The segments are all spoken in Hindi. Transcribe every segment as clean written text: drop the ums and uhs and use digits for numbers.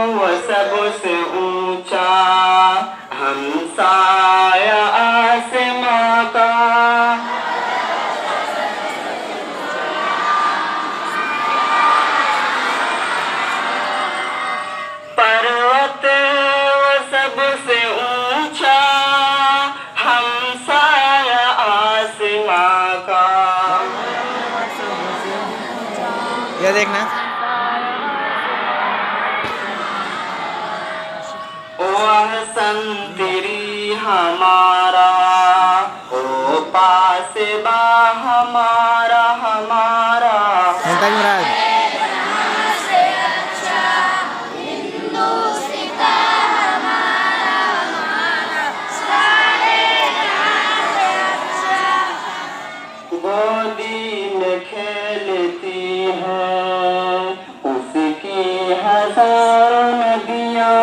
वो सबसे ऊंचा हमसाया आसमां का। पर्वत वो सबसे ऊंचा हमसाया आसमां का। ये देखना वह संतरी हमारा ओ पास बा हमारा हमारा। मुमताज मुराद गोदी में खेलती है उसकी हजारों नदियाँ।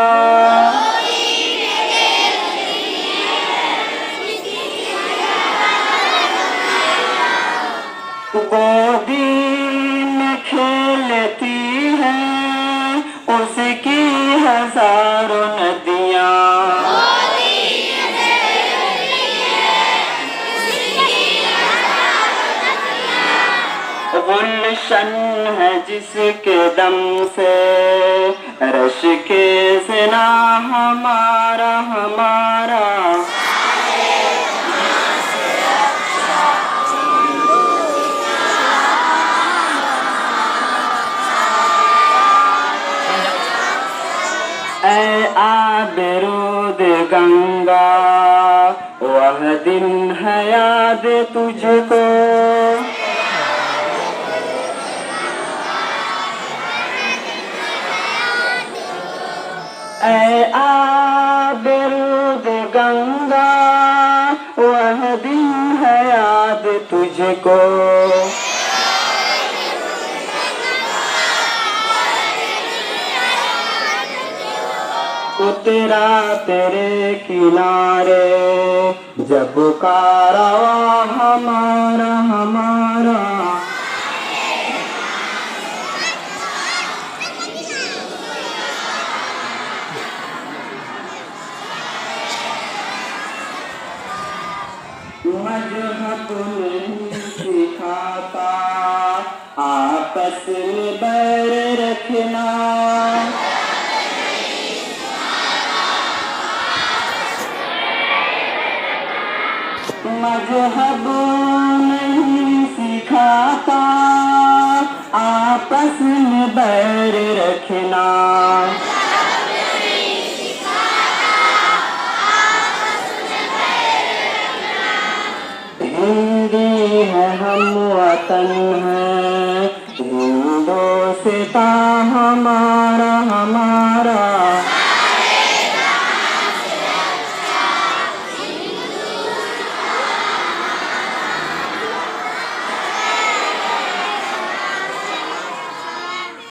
गोदी में खेलती है उसकी हजारों नदियाँ। गुलशन है जिसके दम से रश के ज़ना हमारा हमारा। ऐ आबरूद गंगा वह दिन है याद तुझको। ऐ आबरूद गंगा वह दिन है याद तुझको। उतरा तेरे किनारे जब कारवां हमारा हमारा। मजहब नहीं सिखाता आपस में बैर रखना। मजहब नहीं सिखाता आपस में बैर रखना। हिंदी है हम वतन है हिंदोस्तां हमारा।